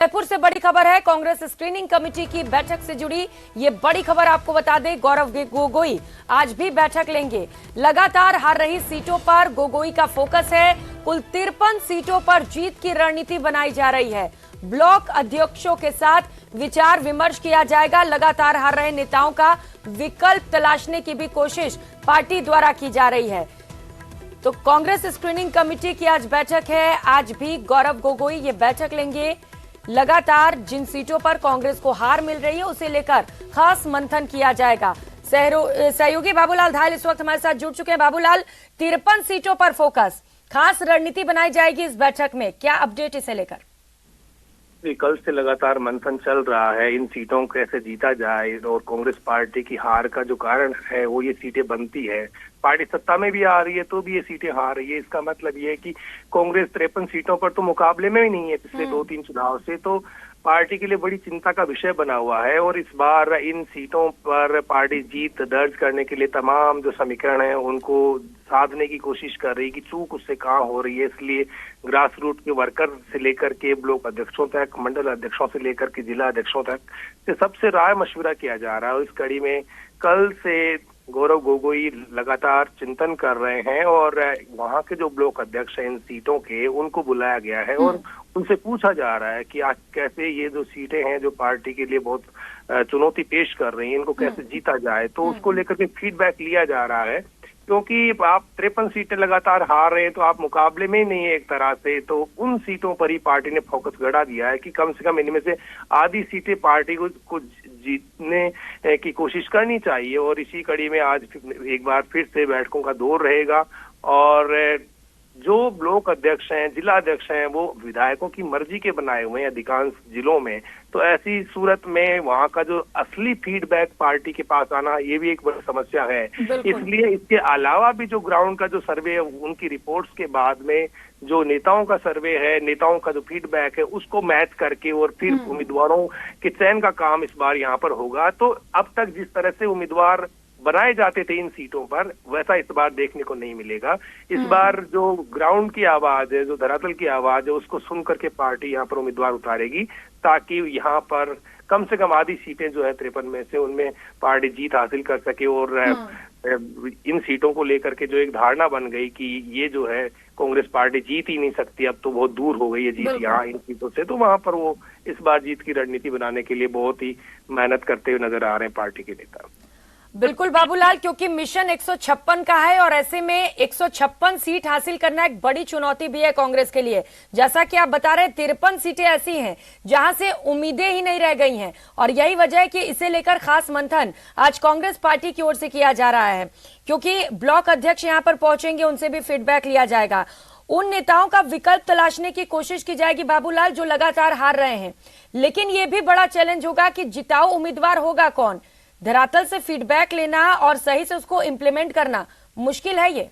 जयपुर से बड़ी खबर है। कांग्रेस स्क्रीनिंग कमेटी की बैठक से जुड़ी ये बड़ी खबर आपको बता दें। गौरव गोगोई आज भी बैठक लेंगे। लगातार हार रही सीटों पर गोगोई का फोकस है। कुल 53 सीटों पर जीत की रणनीति बनाई जा रही है। ब्लॉक अध्यक्षों के साथ विचार विमर्श किया जाएगा। लगातार हार रहे नेताओं का विकल्प तलाशने की भी कोशिश पार्टी द्वारा की जा रही है। तो कांग्रेस स्क्रीनिंग कमेटी की आज बैठक है। आज भी गौरव गोगोई ये बैठक लेंगे। लगातार जिन सीटों पर कांग्रेस को हार मिल रही है उसे लेकर खास मंथन किया जाएगा। सहयोगी बाबूलाल धायल इस वक्त हमारे साथ जुड़ चुके हैं। बाबूलाल, 53 सीटों पर फोकस, खास रणनीति बनाई जाएगी इस बैठक में, क्या अपडेट इसे लेकर? कल से लगातार मंथन चल रहा है, इन सीटों को कैसे जीता जाए। और कांग्रेस पार्टी की हार का जो कारण है वो ये सीटें बनती है। पार्टी सत्ता में भी आ रही है तो भी ये सीटें हार रही है। इसका मतलब ये है कि कांग्रेस 53 सीटों पर तो मुकाबले में ही नहीं है पिछले 2-3 चुनाव से, तो पार्टी के लिए बड़ी चिंता का विषय बना हुआ है। और इस बार इन सीटों पर पार्टी जीत दर्ज करने के लिए तमाम जो समीकरण है उनको साधने की कोशिश कर रही है कि चूक उससे कहाँ हो रही है। इसलिए ग्रास रूट के वर्कर से लेकर के ब्लॉक अध्यक्षों तक, मंडल अध्यक्षों से लेकर के जिला अध्यक्षों तक सबसे राय मशविरा किया जा रहा है। और इस कड़ी में कल से गौरव गोगोई लगातार चिंतन कर रहे हैं और वहां के जो ब्लॉक अध्यक्ष हैं इन सीटों के, उनको बुलाया गया है और उनसे पूछा जा रहा है कि आज कैसे ये जो सीटें हैं जो पार्टी के लिए बहुत चुनौती पेश कर रही हैं, इनको कैसे जीता जाए। तो उसको लेकर के फीडबैक लिया जा रहा है, क्योंकि आप 53 सीटें लगातार हार रहे हैं तो आप मुकाबले में ही नहीं है एक तरह से। तो उन सीटों पर ही पार्टी ने फोकस गड़ा दिया है कि कम से कम इनमें से आधी सीटें पार्टी को जीतने की कोशिश करनी चाहिए। और इसी कड़ी में आज एक बार फिर से बैठकों का दौर रहेगा और जो ब्लॉक अध्यक्ष हैं, जिला अध्यक्ष हैं, वो विधायकों की मर्जी के बनाए हुए हैं अधिकांश जिलों में। तो ऐसी सूरत में वहां का जो असली फीडबैक पार्टी के पास आना ये भी एक बड़ी समस्या है। इसलिए इसके अलावा भी जो ग्राउंड का जो सर्वे है उनकी रिपोर्ट्स के बाद में जो नेताओं का सर्वे है, नेताओं का जो फीडबैक है, उसको मैच करके और फिर उम्मीदवारों के चयन का काम इस बार यहाँ पर होगा। तो अब तक जिस तरह से उम्मीदवार बनाए जाते थे इन सीटों पर, वैसा इस बार देखने को नहीं मिलेगा। इस बार जो ग्राउंड की आवाज है, जो धरातल की आवाज है, उसको सुन करके पार्टी यहाँ पर उम्मीदवार उतारेगी, ताकि यहाँ पर कम से कम आधी सीटें जो है 53 में से उनमें पार्टी जीत हासिल कर सके। और इन सीटों को लेकर के जो एक धारणा बन गई कि ये जो है कांग्रेस पार्टी जीत ही नहीं सकती, अब तो बहुत दूर हो गई है जीत यहाँ इन सीटों से, तो वहां पर वो इस बार जीत की रणनीति बनाने के लिए बहुत ही मेहनत करते हुए नजर आ रहे हैं पार्टी के नेता। बिल्कुल बाबूलाल, क्योंकि मिशन 156 का है और ऐसे में 156 सीट हासिल करना एक बड़ी चुनौती भी है कांग्रेस के लिए। जैसा कि आप बता रहे हैं, 53 सीटें ऐसी हैं जहां से उम्मीदें ही नहीं रह गई हैं और यही वजह है कि इसे लेकर खास मंथन आज कांग्रेस पार्टी की ओर से किया जा रहा है। क्योंकि ब्लॉक अध्यक्ष यहां पर पहुंचेंगे, उनसे भी फीडबैक लिया जाएगा, उन नेताओं का विकल्प तलाशने की कोशिश की जाएगी बाबूलाल जो लगातार हार रहे हैं। लेकिन ये भी बड़ा चैलेंज होगा कि जिताऊ उम्मीदवार होगा कौन। धरातल से फीडबैक लेना और सही से उसको इम्प्लीमेंट करना मुश्किल है। ये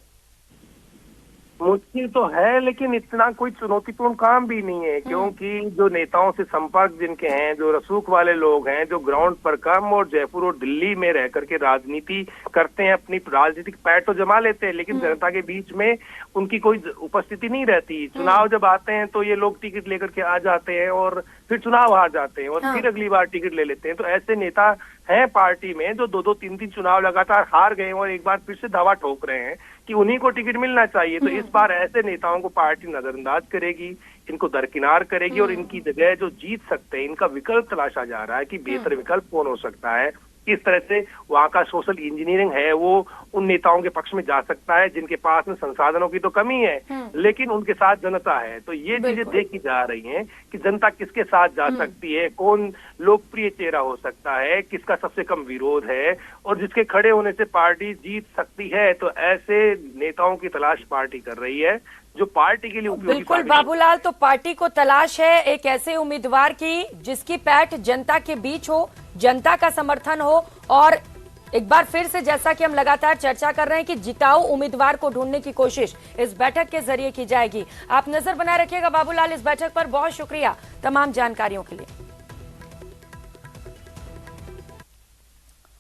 मुश्किल तो है, लेकिन इतना कोई चुनौतीपूर्ण काम भी नहीं है, क्योंकि जो नेताओं से संपर्क जिनके हैं, जो रसूख वाले लोग हैं, जो ग्राउंड पर कम और जयपुर और दिल्ली में रह करके राजनीति करते हैं, अपनी राजनीतिक पैठ तो जमा लेते हैं, लेकिन जनता के बीच में उनकी कोई उपस्थिति नहीं रहती। चुनाव जब आते हैं तो ये लोग टिकट लेकर के आ जाते हैं और फिर चुनाव हार जाते हैं और फिर अगली बार टिकट ले लेते हैं। तो ऐसे नेता हैं पार्टी में जो 2-2, 3-3 चुनाव लगातार हार गए और एक बार फिर से दावा ठोक रहे हैं कि उन्हीं को टिकट मिलना चाहिए। तो इस बार ऐसे नेताओं को पार्टी नजरअंदाज करेगी, इनको दरकिनार करेगी और इनकी जगह जो जीत सकते हैं इनका विकल्प तलाशा जा रहा है कि बेहतर विकल्प कौन हो सकता है। किस तरह से वहां का सोशल इंजीनियरिंग है वो उन नेताओं के पक्ष में जा सकता है जिनके पास में संसाधनों की तो कमी है, लेकिन उनके साथ जनता है। तो ये चीजें देखी जा रही हैं कि जनता किसके साथ जा सकती है, कौन लोकप्रिय चेहरा हो सकता है, किसका सबसे कम विरोध है और जिसके खड़े होने से पार्टी जीत सकती है। तो ऐसे नेताओं की तलाश पार्टी कर रही है जो पार्टी के लिए उपयोगी। बिल्कुल बाबूलाल, तो पार्टी को तलाश है एक ऐसे उम्मीदवार की जिसकी पैठ जनता के बीच हो, जनता का समर्थन हो और एक बार फिर से जैसा कि हम लगातार चर्चा कर रहे हैं कि जिताऊ उम्मीदवार को ढूंढने की कोशिश इस बैठक के जरिए की जाएगी। आप नजर बनाए रखिएगा बाबूलाल इस बैठक पर। बहुत शुक्रिया तमाम जानकारियों के लिए।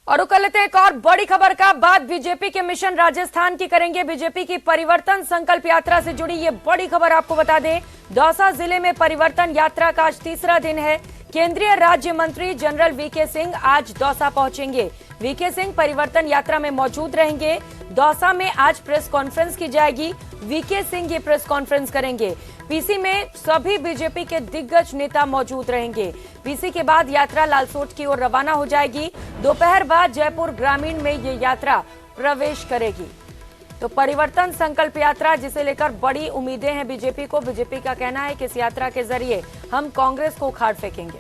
और कर लेते हैं एक और बड़ी खबर का। बात बीजेपी के मिशन राजस्थान की करेंगे। बीजेपी की परिवर्तन संकल्प यात्रा से जुड़ी ये बड़ी खबर आपको बता दें। दौसा जिले में परिवर्तन यात्रा का आज तीसरा दिन है। केंद्रीय राज्य मंत्री जनरल वीके सिंह आज दौसा पहुंचेंगे। वीके सिंह परिवर्तन यात्रा में मौजूद रहेंगे। दौसा में आज प्रेस कॉन्फ्रेंस की जाएगी। वीके सिंह ये प्रेस कॉन्फ्रेंस करेंगे। पीसी में सभी बीजेपी के दिग्गज नेता मौजूद रहेंगे। पीसी के बाद यात्रा लालसोट की ओर रवाना हो जाएगी। दोपहर बाद जयपुर ग्रामीण में ये यात्रा प्रवेश करेगी। तो परिवर्तन संकल्प यात्रा, जिसे लेकर बड़ी उम्मीदें हैं बीजेपी को। बीजेपी का कहना है कि इस यात्रा के जरिए हम कांग्रेस को उखाड़ फेंकेंगे।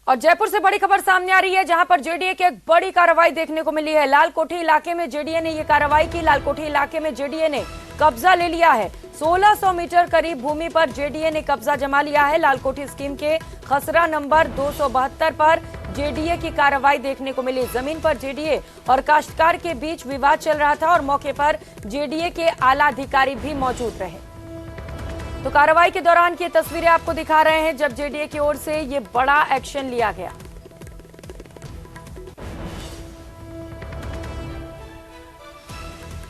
और जयपुर से बड़ी खबर सामने आ रही है, जहां पर जेडीए की एक बड़ी कार्रवाई देखने को मिली है। लालकोठी इलाके में जेडीए ने यह कार्रवाई की। लालकोठी इलाके में जेडीए ने कब्जा ले लिया है। 1600 मीटर करीब भूमि पर जेडीए ने कब्जा जमा लिया है। लालकोठी स्कीम के खसरा नंबर 272 पर जेडीए की कार्रवाई देखने को मिली। जमीन पर जेडीए और काश्तकार के बीच विवाद चल रहा था और मौके पर जेडीए के आला अधिकारी भी मौजूद रहे। तो कार्रवाई के दौरान की तस्वीरें आपको दिखा रहे हैं, जब जेडीए की ओर से ये बड़ा एक्शन लिया गया।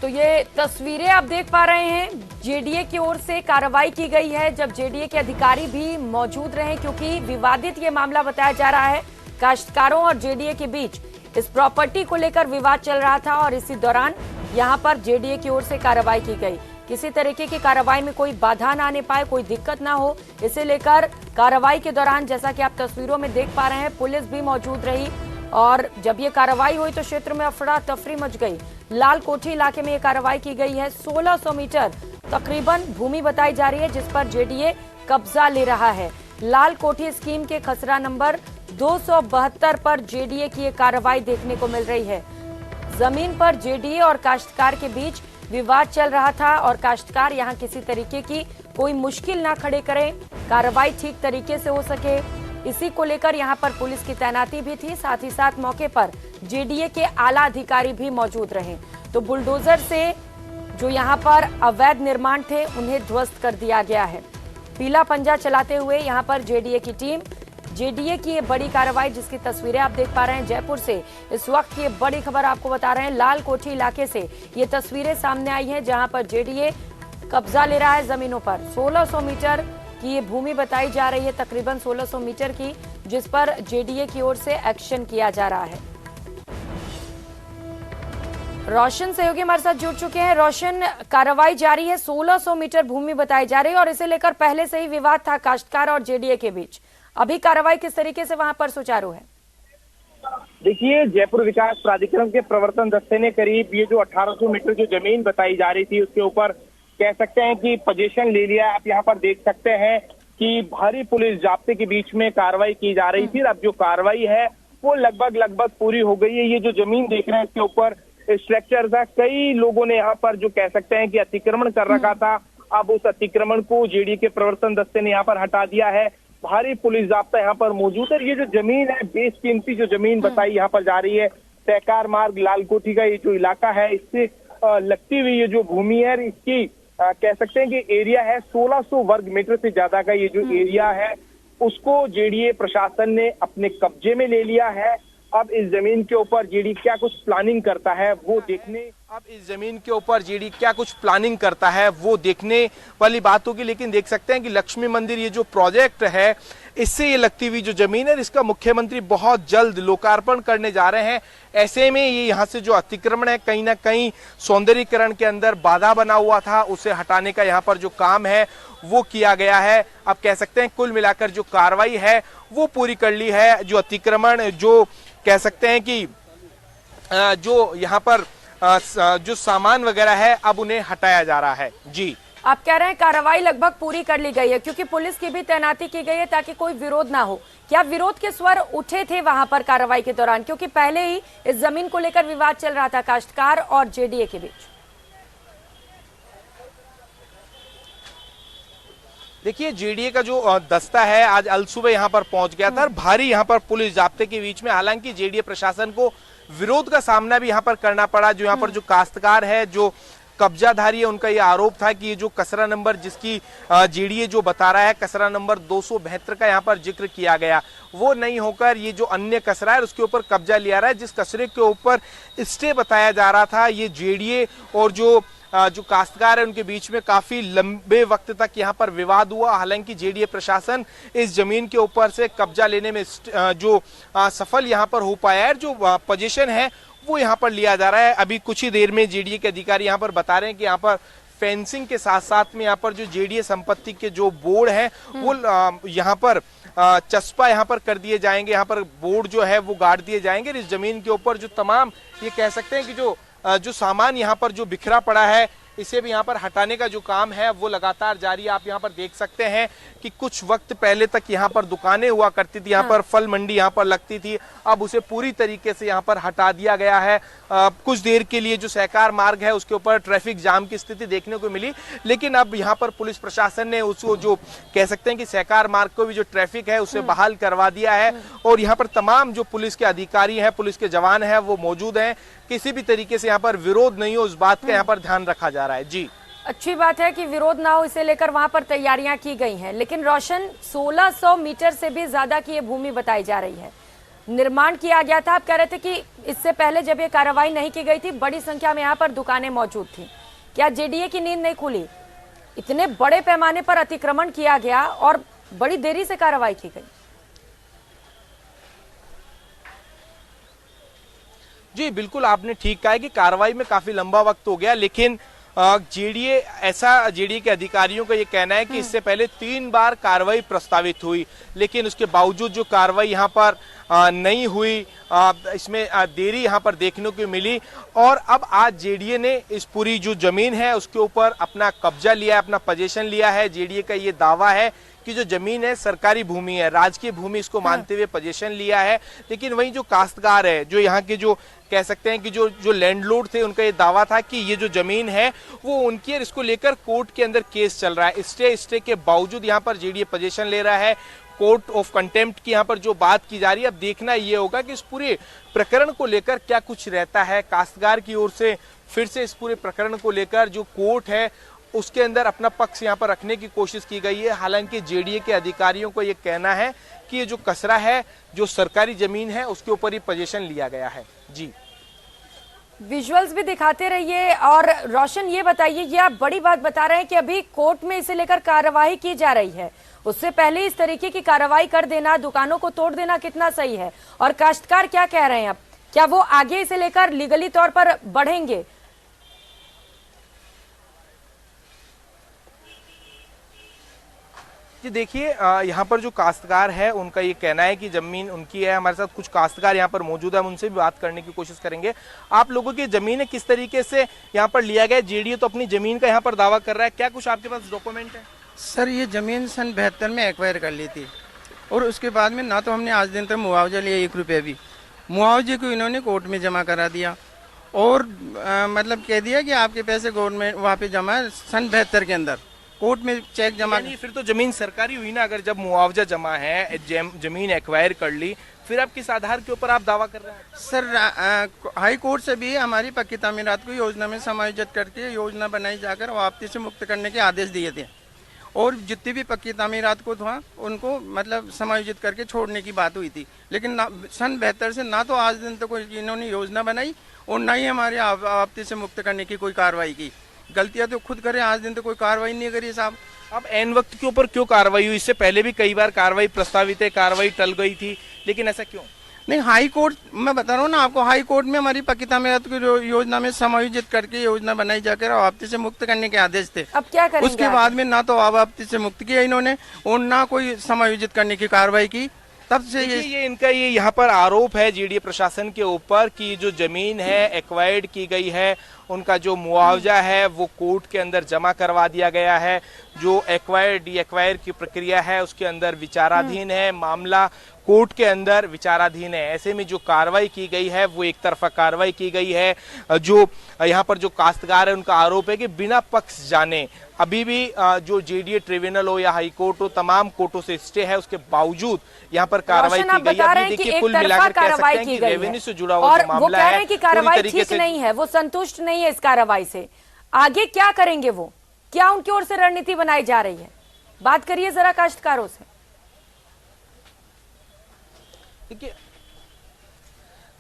तो ये तस्वीरें आप देख पा रहे हैं, जेडीए की ओर से कार्रवाई की गई है, जब जेडीए के अधिकारी भी मौजूद रहे, क्योंकि विवादित ये मामला बताया जा रहा है। काश्तकारों और जेडीए के बीच इस प्रॉपर्टी को लेकर विवाद चल रहा था और इसी दौरान यहां पर जेडीए की ओर से कार्रवाई की गई। किसी तरीके की कार्रवाई में कोई बाधा ना आने पाए, कोई दिक्कत ना हो, इसे लेकर कार्रवाई के दौरान, जैसा कि आप तस्वीरों में देख पा रहे हैं, पुलिस भी मौजूद रही। और जब ये कार्रवाई हुई तो क्षेत्र में अफरा तफरी मच गई। लालकोठी इलाके में ये कार्रवाई की गई है। 1600 मीटर तकरीबन भूमि बताई जा रही है, जिस पर जेडीए कब्जा ले रहा है। लालकोठी स्कीम के खसरा नंबर 272 पर जेडीए की ये कार्रवाई देखने को मिल रही है। जमीन पर जेडीए और काश्तकार के बीच विवाद चल रहा था और काश्तकार यहां किसी तरीके की कोई मुश्किल ना खड़े करें, कार्रवाई ठीक तरीके से हो सके, इसी को लेकर यहां पर पुलिस की तैनाती भी थी। साथ ही साथ मौके पर जेडीए के आला अधिकारी भी मौजूद रहे। तो बुलडोजर से जो यहां पर अवैध निर्माण थे उन्हें ध्वस्त कर दिया गया है। पीला पंजा चलाते हुए यहां पर जेडीए की टीम, जेडीए की ये बड़ी कार्रवाई जिसकी तस्वीरें आप देख पा रहे हैं जयपुर से, इस वक्त ये बड़ी खबर आपको बता रहे हैं। लालकोठी इलाके से ये तस्वीरें सामने आई हैं, जहां पर जेडीए कब्जा ले रहा है जमीनों पर। 1600 मीटर की ये भूमि बताई जा रही है, तकरीबन 1600 मीटर की, जिस पर जेडीए की ओर से एक्शन किया जा रहा है। रोशन सहयोगी हमारे साथ जुड़ चुके हैं। रोशन, कार्रवाई जारी है, 1600 मीटर भूमि बताई जा रही है और इसे लेकर पहले से ही विवाद था काश्तकार और जेडीए के बीच। अभी कार्रवाई किस तरीके से वहां पर सुचारू है? देखिए, जयपुर विकास प्राधिकरण के प्रवर्तन दस्ते ने करीब ये जो 1800 मीटर जो जमीन बताई जा रही थी, उसके ऊपर कह सकते हैं कि पोजीशन ले लिया। आप यहाँ पर देख सकते हैं कि भारी पुलिस जाब्ते के बीच में कार्रवाई की जा रही थी। अब जो कार्रवाई है वो लगभग पूरी हो गई है। ये जो जमीन देख रहे हैं, इसके ऊपर स्ट्रक्चर था, कई लोगों ने यहाँ पर जो कह सकते हैं कि अतिक्रमण कर रखा था, अब उस अतिक्रमण को जेडीए के प्रवर्तन दस्ते ने यहाँ पर हटा दिया है। भारी पुलिस जाब्ता यहाँ पर मौजूद है। ये जो जमीन है, बेशकीमती जो जमीन बताई यहाँ पर जा रही है, सहकार मार्ग लालकोठी का ये जो इलाका है, इससे लगती हुई ये जो भूमि है, इसकी कह सकते हैं कि एरिया है 1600 वर्ग मीटर से ज्यादा का ये जो एरिया है, उसको जेडीए प्रशासन ने अपने कब्जे में ले लिया है। अब इस जमीन के ऊपर जेडीए क्या कुछ प्लानिंग करता है वो देखने वो देखने वाली बात होगी। लेकिन देख सकते हैं कि लक्ष्मी मंदिर ये जो प्रोजेक्ट है, इससे ये लगती हुई जो जमीन है, इसका मुख्यमंत्री बहुत जल्द लोकार्पण करने जा रहे हैं। ऐसे में ये यहाँ से जो अतिक्रमण है, कहीं ना कहीं सौंदर्यीकरण के अंदर बाधा बना हुआ था, उसे हटाने का यहाँ पर जो काम है वो किया गया है। अब कह सकते हैं कुल मिलाकर जो कार्रवाई है वो पूरी कर ली है। जो अतिक्रमण, जो कह सकते हैं कि जो यहाँ पर जो सामान वगैरह है, अब उन्हें हटाया जा रहा है। जी, आप कह रहे हैं कार्रवाई लगभग पूरी कर ली गई है, क्योंकि पुलिस की भी तैनाती की गई है ताकि कोई विरोध ना हो। क्या विरोध के स्वर उठे थे वहां पर कार्रवाई के दौरान, क्योंकि पहले ही इस जमीन को लेकर विवाद चल रहा था काश्तकार और जेडीए के बीच? देखिए, जेडीए का जो दस्ता है आज अलसुबह यहाँ पर पहुंच गया था, भारी यहाँ पर पुलिस जाब्ते के बीच में। हालांकि जेडीए प्रशासन को विरोध का सामना भी यहाँ पर करना पड़ा। जो यहाँ पर जो काश्तकार है, जो कब्जाधारी है, उनका ये आरोप था कि ये जो कचरा नंबर जिसकी जेडीए जो बता रहा है कचरा नंबर 272 का यहाँ पर जिक्र किया गया, वो नहीं होकर ये जो अन्य कचरा है उसके ऊपर कब्जा लिया रहा है। जिस कचरे के ऊपर स्टे बताया जा रहा था, ये जेडीए और जो काश्तकार है उनके बीच में काफी लंबे वक्त तक यहाँ पर विवाद हुआ। हालांकि जेडीए प्रशासन इस जमीन के ऊपर से कब्जा लेने में जो सफल यहाँ पर हो पाया है, जो पोजीशन है वो यहाँ पर लिया जा रहा है। अभी कुछ ही देर में जेडीए के अधिकारी यहाँ पर बता रहे हैं कि यहाँ पर फेंसिंग के साथ साथ में यहाँ पर जो जेडीए संपत्ति के जो बोर्ड है वो यहाँ पर चस्पा यहाँ पर कर दिए जाएंगे, यहाँ पर बोर्ड जो है वो गाड़ दिए जाएंगे। इस जमीन के ऊपर जो तमाम ये कह सकते हैं कि जो सामान यहाँ पर जो बिखरा पड़ा है इसे भी यहाँ पर हटाने का जो काम है वो लगातार जारी है। आप यहाँ पर देख सकते हैं कि कुछ वक्त पहले तक यहाँ पर दुकानें हुआ करती थी, यहाँ पर फल मंडी यहाँ पर लगती थी, अब उसे पूरी तरीके से यहाँ पर हटा दिया गया है। कुछ देर के लिए जो सहकार मार्ग है उसके ऊपर ट्रैफिक जाम की स्थिति देखने को मिली, लेकिन अब यहाँ पर पुलिस प्रशासन ने उसको जो कह सकते हैं कि सहकार मार्ग को भी जो ट्रैफिक है उसे बहाल करवा दिया है और यहाँ पर तमाम जो पुलिस के अधिकारी हैं, पुलिस के जवान हैं वो मौजूद हैं। किसी भी तरीके से यहाँ पर विरोध नहीं हो, उस बात का यहाँ पर ध्यान रखा जा रहा है। जी, अच्छी बात है कि विरोध ना हो, इसे लेकर वहां पर तैयारियां की गई हैं। लेकिन रोशन, 1600 मीटर से भी ज्यादा की ये भूमि बताई जा रही है, निर्माण किया गया था। आप कह रहे थे कि इससे पहले जब ये कार्रवाई नहीं की गई थी, बड़ी संख्या में यहाँ पर दुकानें मौजूद थी। क्या जेडीए की नींद नहीं खुली? इतने बड़े पैमाने पर अतिक्रमण किया गया और बड़ी देरी से कार्रवाई की गई। जी बिल्कुल, आपने ठीक कहा है कि कार्रवाई में काफी लंबा वक्त हो गया, लेकिन जेडीए के अधिकारियों का ये कहना है कि इससे पहले 3 बार कार्रवाई प्रस्तावित हुई, लेकिन उसके बावजूद जो कार्रवाई यहाँ पर नहीं हुई, इसमें देरी यहाँ पर देखने को मिली और अब आज जेडीए ने इस पूरी जो जमीन है उसके ऊपर अपना कब्जा लिया है, अपना पोजीशन लिया है। जेडीए का ये दावा है कि जो जमीन है सरकारी भूमि है, राजकीय भूमि इसको मानते हुए पोजीशन लिया है। लेकिन वहीं जो काश्तकार है, जो यहाँ के जो कह सकते हैं कि जो लैंडलॉर्ड थे, उनका ये दावा था कि ये जो जमीन है वो उनकी है, इसको लेकर कोर्ट के अंदर केस चल रहा है। स्टे के बावजूद यहाँ पर जेडीए पोजीशन ले रहा है। कोर्ट ऑफ कंटेम्प्ट की यहाँ पर जो बात की जा रही है, अब देखना ये होगा कि इस पूरे प्रकरण को लेकर क्या कुछ रहता है। काश्तकार की ओर से फिर से इस पूरे प्रकरण को लेकर जो कोर्ट है उसके अंदर अपना पक्ष यहाँ पर रखने की कोशिश की गई है। हालांकि जेडीए के अधिकारियों को ये कहना है कि ये जो कचरा है, जो सरकारी जमीन है, उसके ऊपर ही पोजीशन लिया गया है। जी, विजुअल्स भी दिखाते रहिए। और रोशन, ये बताइए, ये आप बड़ी बात बता रहे हैं कि अभी कोर्ट में इसे लेकर कार्रवाई की जा रही है, उससे पहले इस तरीके की कार्रवाई कर देना, दुकानों को तोड़ देना कितना सही है? और काश्तकार क्या कह रहे हैं अब? क्या वो आगे इसे लेकर लीगली तौर पर बढ़ेंगे? जी देखिए, यहाँ पर जो काश्तकार है उनका ये कहना है कि जमीन उनकी है। हमारे साथ कुछ काश्तकार यहाँ पर मौजूद है, हम उनसे भी बात करने की कोशिश करेंगे। आप लोगों की जमीन है, किस तरीके से यहाँ पर लिया गया? जेडीए तो अपनी जमीन का यहाँ पर दावा कर रहा है, क्या कुछ आपके पास डॉक्यूमेंट है? सर, ये ज़मीन सन 72 में एक्वायर कर ली थी और उसके बाद में ना तो हमने आज दिन तक मुआवजा लिया 1 रुपये भी। मुआवजे को इन्होंने कोर्ट में जमा करा दिया और मतलब कह दिया कि आपके पैसे गवर्नमेंट वहाँ पे जमा है। सन 72 के अंदर कोर्ट में चेक जमा। नहीं, फिर तो जमीन सरकारी हुई ना। अगर जब मुआवजा जमा है, जमीन एक्वायर कर ली, फिर आप किस आधार के ऊपर आप दावा कर रहे हैं? सर, हाई कोर्ट से भी हमारी पक्की तामीरात को योजना में समायोजित करके योजना बनाई जाकर वापसी से मुक्त करने के आदेश दिए थे और जितनी भी पक्की तामीरात को था उनको मतलब समायोजित करके छोड़ने की बात हुई थी। लेकिन सन 72 से ना तो आज दिन तक कोई इन्होंने योजना बनाई और ना ही हमारे वापसी से मुक्त करने की कोई कार्रवाई की। गलतियां तो खुद करें, आज दिन तो कोई कार्रवाई नहीं करी साहब। अब एन वक्त के ऊपर क्यों कार्रवाई हुई? इससे पहले भी कई बार कार्रवाई प्रस्तावित है, कार्रवाई टल गई थी, लेकिन ऐसा क्यों? नहीं, हाई कोर्ट, मैं बता रहा हूँ ना आपको, हाई कोर्ट में हमारी पक्की तामीरात को योजना में समायोजित करके योजना बनाई जाकर वापसी से मुक्त करने के आदेश थे। अब क्या करेंगे? उसके बाद में ना तो वापसी से मुक्त किया इन्होंने और ना कोई समायोजित करने की कार्रवाई की। तब से ये इनका ये यहाँ पर आरोप है जेडीए प्रशासन के ऊपर कि जो जमीन है एक्वायर्ड की गई है, उनका जो मुआवजा है वो कोर्ट के अंदर जमा करवा दिया गया है। जो एक्वायर डी एक्वायर की प्रक्रिया है उसके अंदर विचाराधीन है, मामला कोर्ट के अंदर विचाराधीन है। ऐसे में जो कार्रवाई की गई है वो एक तरफा कार्रवाई की गई है। जो यहाँ पर जो काश्तकार है उनका आरोप है कि बिना पक्ष जाने अभी भी जो जेडीए ट्रिब्यूनल हो या हाई कोर्ट हो, तमाम कोर्टों से स्टे है, उसके बावजूद यहाँ पर कार्रवाई की गई है। देखिए, कुल मिलाकर कह सकते हैं कि रेवेन्यू से जुड़ा हुआ मामला है, कार्रवाई ठीक नहीं है, वो संतुष्ट नहीं है इस कार्रवाई से। आगे क्या करेंगे वो, क्या उनकी ओर से रणनीति बनाई जा रही है? बात करिए जरा काश्तकारों से।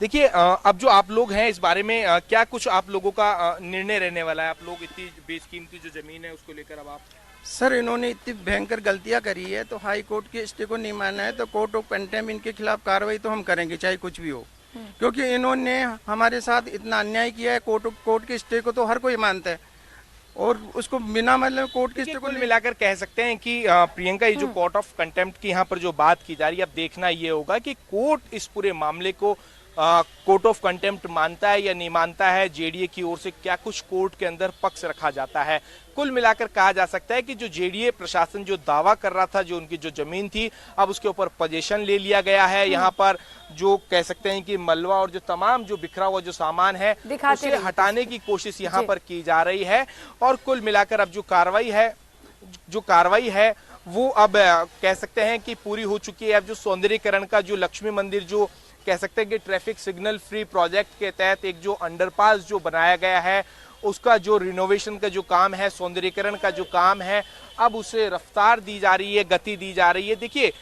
देखिए अब जो आप लोग हैं इस बारे में क्या कुछ आप लोगों का निर्णय रहने वाला है? आप लोग इतनी बेशकीमती जो जमीन है उसको लेकर अब आप सर इन्होंने इतनी भयंकर गलतियां करी है तो हाई कोर्ट के स्टे को नहीं माना है तो कोर्ट ऑफ कंटेम्प्ट इनके खिलाफ कार्रवाई तो हम करेंगे चाहे कुछ भी हो, क्योंकि इन्होंने हमारे साथ इतना अन्याय किया है। कोर्ट के स्टे को तो हर कोई मानता है और उसको बिना मतलब कोर्ट के स्टे को कुल मिलाकर कह सकते हैं कि प्रियंका ये जो कोर्ट ऑफ कंटेम्प्ट की यहाँ पर जो बात की जा रही है, अब देखना ये होगा कि कोर्ट इस पूरे मामले को कोर्ट ऑफ कंटेम्प्ट मानता है या नहीं मानता है। जेडीए की ओर से क्या कुछ कोर्ट के अंदर पक्ष रखा जाता है। कुल मिलाकर कहा जा सकता है कि जो जेडीए प्रशासन जो दावा कर रहा था, जो उनकी जो जमीन थी, अब उसके ऊपर पोजीशन ले लिया गया है। यहाँ पर जो कह सकते हैं कि मलबा और जो तमाम जो बिखरा हुआ जो सामान है उसे हटाने की कोशिश यहाँ पर की जा रही है। और कुल मिलाकर अब जो कार्रवाई है वो अब कह सकते हैं कि पूरी हो चुकी है। अब जो सौंदर्यीकरण का जो लक्ष्मी मंदिर जो कह सकते हैं कि ट्रैफिक सिग्नल फ्री प्रोजेक्ट के तहत एक जो अंडरपास जो बनाया गया है उसका जो रिनोवेशन का जो काम है, सौंदर्यीकरण का जो काम है, अब उसे रफ्तार दी जा रही है, गति दी जा रही है। देखिए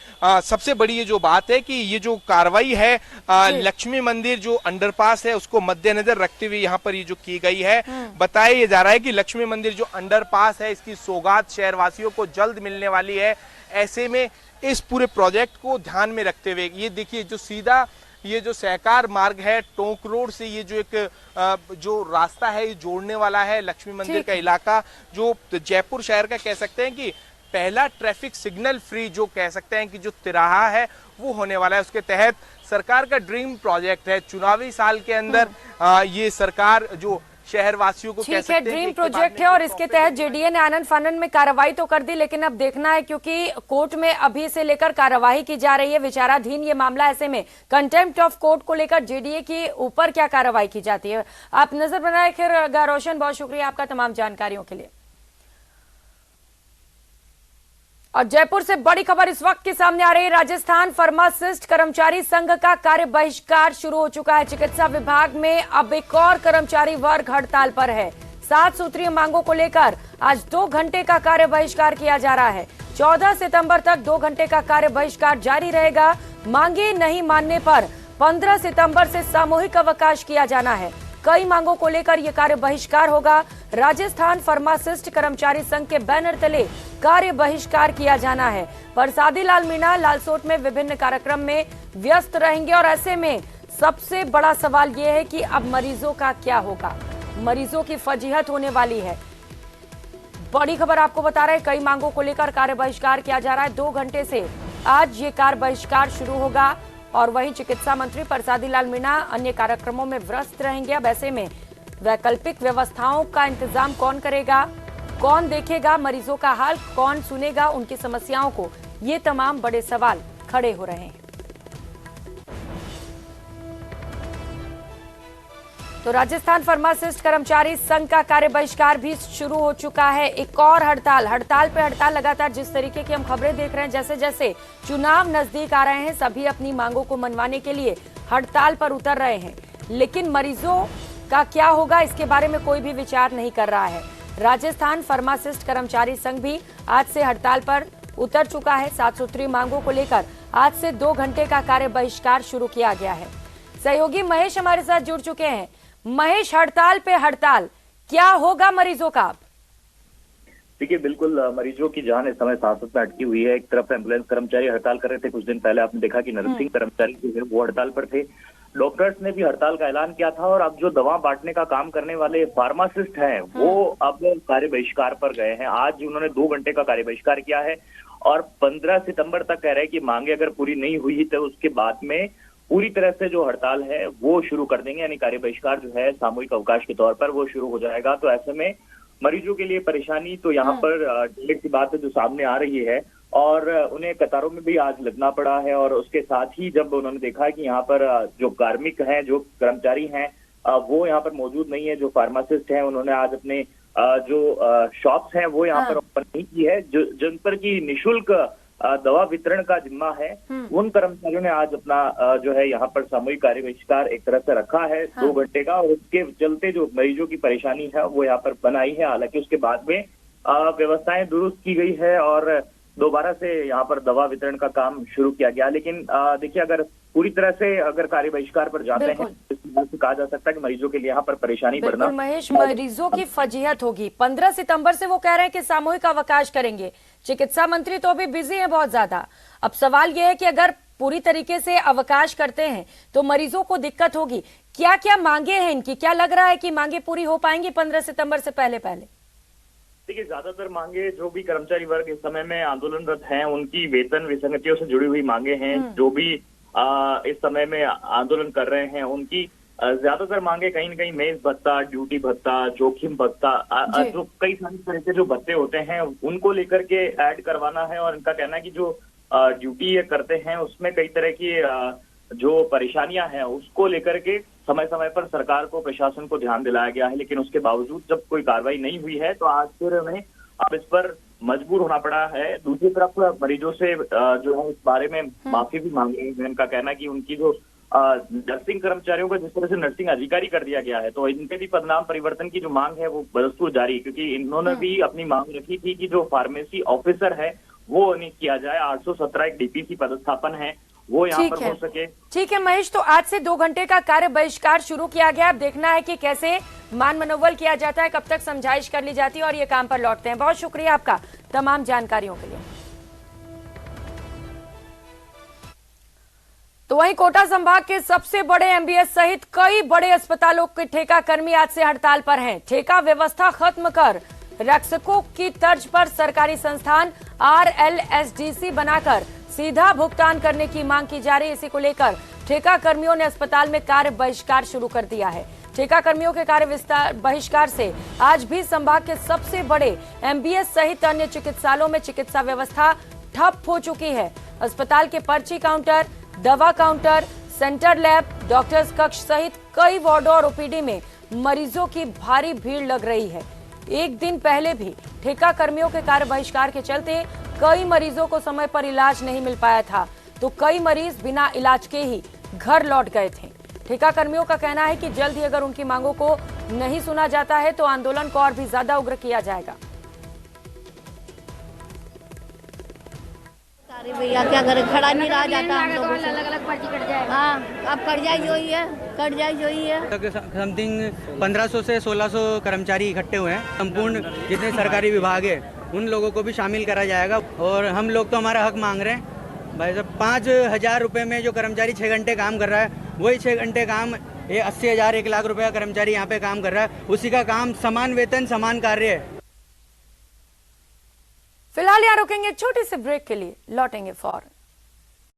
सबसे बड़ी ये जो बात है कि ये जो कार्रवाई है लक्ष्मी मंदिर जो अंडरपास है उसको मद्देनजर रखते हुए यहाँ पर ये जो की गई है। बताया ये जा रहा है कि लक्ष्मी मंदिर जो अंडरपास है इसकी सौगात शहरवासियों को जल्द मिलने वाली है। ऐसे में इस पूरे प्रोजेक्ट को ध्यान में रखते हुए ये देखिए जो सीधा ये जो सहकार मार्ग है टोंक रोड से ये जो एक जो रास्ता है ये जोड़ने वाला है लक्ष्मी मंदिर का इलाका, जो जयपुर शहर का कह सकते हैं कि पहला ट्रैफिक सिग्नल फ्री जो कह सकते हैं कि जो तिराहा है वो होने वाला है। उसके तहत सरकार का ड्रीम प्रोजेक्ट है। चुनावी साल के अंदर ये सरकार जो शहरवासियों को कह सकते हैं ड्रीम प्रोजेक्ट है और इसके तहत जेडीए ने आनंद फानन में कार्रवाई तो कर दी, लेकिन अब देखना है क्योंकि कोर्ट में अभी से लेकर कार्रवाई की जा रही है, विचाराधीन ये मामला। ऐसे में कंटेम्प्ट ऑफ कोर्ट को लेकर जेडीए के ऊपर क्या कार्रवाई की जाती है, आप नजर बनाए। खैर रोशन, बहुत शुक्रिया आपका तमाम जानकारियों के लिए। और जयपुर से बड़ी खबर इस वक्त के सामने आ रही है। राजस्थान फार्मासिस्ट कर्मचारी संघ का कार्य बहिष्कार शुरू हो चुका है। चिकित्सा विभाग में अब एक और कर्मचारी वर्ग हड़ताल पर है। 7 सूत्रीय मांगों को लेकर आज 2 घंटे का कार्य बहिष्कार किया जा रहा है। 14 सितंबर तक 2 घंटे का कार्य बहिष्कार जारी रहेगा। मांगे नहीं मानने पर 15 सितंबर से सामूहिक अवकाश किया जाना है। कई मांगों को लेकर यह कार्य बहिष्कार होगा। राजस्थान फार्मासिस्ट कर्मचारी संघ के बैनर तले कार्य बहिष्कार किया जाना है। परसादी लाल मीणा लालसोट में विभिन्न कार्यक्रम में व्यस्त रहेंगे और ऐसे में सबसे बड़ा सवाल यह है कि अब मरीजों का क्या होगा। मरीजों की फजीहत होने वाली है। बड़ी खबर आपको बता रहे हैं, कई मांगों को लेकर कार्य बहिष्कार किया जा रहा है। 2 घंटे से आज ये कार्य बहिष्कार शुरू होगा और वहीं चिकित्सा मंत्री परसादी लाल मीणा अन्य कार्यक्रमों में व्यस्त रहेंगे। अब ऐसे में वैकल्पिक व्यवस्थाओं का इंतजाम कौन करेगा, कौन देखेगा मरीजों का हाल, कौन सुनेगा उनकी समस्याओं को, ये तमाम बड़े सवाल खड़े हो रहे हैं। तो राजस्थान फार्मासिस्ट कर्मचारी संघ का कार्य बहिष्कार भी शुरू हो चुका है। एक और हड़ताल पे हड़ताल लगातार। जिस तरीके की हम खबरें देख रहे हैं, जैसे जैसे चुनाव नजदीक आ रहे हैं सभी अपनी मांगों को मनवाने के लिए हड़ताल पर उतर रहे हैं, लेकिन मरीजों का क्या होगा इसके बारे में कोई भी विचार नहीं कर रहा है। राजस्थान फार्मासिस्ट कर्मचारी संघ भी आज से हड़ताल पर उतर चुका है। 7 सूत्रीय मांगों को लेकर आज से 2 घंटे का कार्य बहिष्कार शुरू किया गया है। सहयोगी महेश हमारे साथ जुड़ चुके हैं। महेश, हड़ताल पे हड़ताल, क्या होगा मरीजों का? देखिए बिल्कुल मरीजों की जान इस समय सांसत में अटकी हुई है। एक तरफ एम्बुलेंस कर्मचारी हड़ताल कर रहे थे, कुछ दिन पहले आपने देखा कि नर्सिंग कर्मचारी जो है वो हड़ताल पर थे। डॉक्टर्स ने भी हड़ताल का ऐलान किया था और अब जो दवा बांटने का काम करने वाले फार्मासिस्ट हैं वो अब कार्य बहिष्कार पर गए हैं। आज उन्होंने 2 घंटे का कार्य बहिष्कार किया है और 15 सितंबर तक कह रहे हैं कि मांगे अगर पूरी नहीं हुई तो उसके बाद में पूरी तरह से जो हड़ताल है वो शुरू कर देंगे, यानी कार्य बहिष्कार जो है सामूहिक अवकाश के तौर पर वो शुरू हो जाएगा। तो ऐसे में मरीजों के लिए परेशानी तो यहाँ पर डायरेक्ट सी बात है जो सामने आ रही है और उन्हें कतारों में भी आज लगना पड़ा है। और उसके साथ ही जब उन्होंने देखा कि यहाँ पर जो कार्मिक हैं, जो कर्मचारी हैं वो यहाँ पर मौजूद नहीं है, जो फार्मासिस्ट हैं उन्होंने आज अपने जो शॉप्स हैं वो यहाँ पर ओपन नहीं की है, जिन पर की निःशुल्क दवा वितरण का जिम्मा है, उन कर्मचारियों ने आज अपना जो है यहाँ पर सामूहिक कार्य बहिष्कार एक तरह से रखा है 2 घंटे का, और उसके चलते जो मरीजों की परेशानी है वो यहाँ पर बनाई है। हालांकि उसके बाद में व्यवस्थाएं दुरुस्त की गई है और दोबारा से यहाँ पर दवा वितरण का काम शुरू किया गया। लेकिन देखिए, अगर पूरी तरह से अगर कार्य बहिष्कार पर जाते हैं तो इस बात से कहा जा सकता है कि मरीजों के लिए यहाँ पर परेशानी बढ़ना। महेश, मरीजों की फजीहत होगी। 15 सितंबर से वो कह रहे हैं कि सामूहिक अवकाश करेंगे। चिकित्सा मंत्री तो अभी बिजी है बहुत ज्यादा। अब सवाल ये है कि अगर पूरी तरीके से अवकाश करते हैं तो मरीजों को दिक्कत होगी। क्या क्या मांगे हैं इनकी? क्या लग रहा है कि मांगे पूरी हो पाएंगी 15 सितंबर से पहले? देखिए, ज्यादातर मांगे जो भी कर्मचारी वर्ग इस समय में आंदोलनरत हैं उनकी वेतन विसंगतियों से जुड़ी हुई मांगे हैं। जो भी इस समय में आंदोलन कर रहे हैं उनकी ज्यादातर मांगे कहीं न कहीं मेज भत्ता, ड्यूटी भत्ता, जोखिम भत्ता, जो कई सारी तरह के जो भत्ते होते हैं उनको लेकर के ऐड करवाना है। और इनका कहना है कि जो ड्यूटी ये करते हैं उसमें कई तरह की जो परेशानियां हैं उसको लेकर के समय समय पर सरकार को, प्रशासन को ध्यान दिलाया गया है, लेकिन उसके बावजूद जब कोई कार्रवाई नहीं हुई है तो आज फिर उन्हें अब इस पर मजबूर होना पड़ा है। दूसरी तरफ मरीजों से जो है इस बारे में माफी भी मांग रहे हैं। इनका कहना है कि उनकी जो नर्सिंग कर्मचारियों को जिस तरह से नर्सिंग अधिकारी कर दिया गया है तो इनके भी पदनाम परिवर्तन की जो मांग है वो बदस्तूर जारी, क्योंकि इन्होंने भी अपनी मांग रखी थी कि जो फार्मेसी ऑफिसर है वो नहीं किया जाए। 817 एक डीपीसी पदस्थापन है वो यहाँ पर हो सके। ठीक है महेश, तो आज से 2 घंटे का कार्य बहिष्कार शुरू किया गया। अब देखना है कि कैसे मान मनोबल किया जाता है, कब तक समझाइश कर ली जाती है और ये काम पर लौटते हैं। बहुत शुक्रिया आपका तमाम जानकारियों के लिए। तो वहीं कोटा संभाग के सबसे बड़े एमबीएस सहित कई बड़े अस्पतालों के ठेका कर्मी आज से हड़ताल पर हैं। ठेका व्यवस्था खत्म कर रक्षकों की तर्ज पर सरकारी संस्थान RLSDC बनाकर सीधा भुगतान करने की मांग की जा रही है। इसी को लेकर ठेका कर्मियों ने अस्पताल में कार्य बहिष्कार शुरू कर दिया है। ठेका कर्मियों के कार्य बहिष्कार से आज भी संभाग के सबसे बड़े एमबीएस सहित अन्य चिकित्सालयों में चिकित्सा व्यवस्था ठप हो चुकी है। अस्पताल के पर्ची काउंटर, दवा काउंटर, सेंटर लैब, डॉक्टर्स कक्ष सहित कई वार्डों और ओपीडी में मरीजों की भारी भीड़ लग रही है। एक दिन पहले भी ठेका कर्मियों के कार्य बहिष्कार के चलते कई मरीजों को समय पर इलाज नहीं मिल पाया था, तो कई मरीज बिना इलाज के ही घर लौट गए थे। ठेका कर्मियों का कहना है कि जल्द ही अगर उनकी मांगों को नहीं सुना जाता है तो आंदोलन को और भी ज्यादा उग्र किया जाएगा। अरे भैया क्या करें, खड़ा नहीं रहा जाता हम लोगों से। अलग पर्ची कट जाए। हाँ, अब कट जाए जो ही है, कट जाए जो ही है। समथिंग 1500 से 1600 कर्मचारी इकट्ठे हुए हैं। संपूर्ण जितने सरकारी विभाग है उन लोगों को भी शामिल करा जाएगा। और हम लोग तो हमारा हक मांग रहे हैं भाई साहब। 5000 रुपये में जो कर्मचारी 6 घंटे काम कर रहा है वही 6 घंटे काम ये 80,000 1 लाख रुपये का कर्मचारी यहाँ पे काम कर रहा है, उसी का काम समान वेतन समान कार्य है। फिलहाल यहाँ रुकेंगे छोटे से ब्रेक के लिए, लौटेंगे फौरन।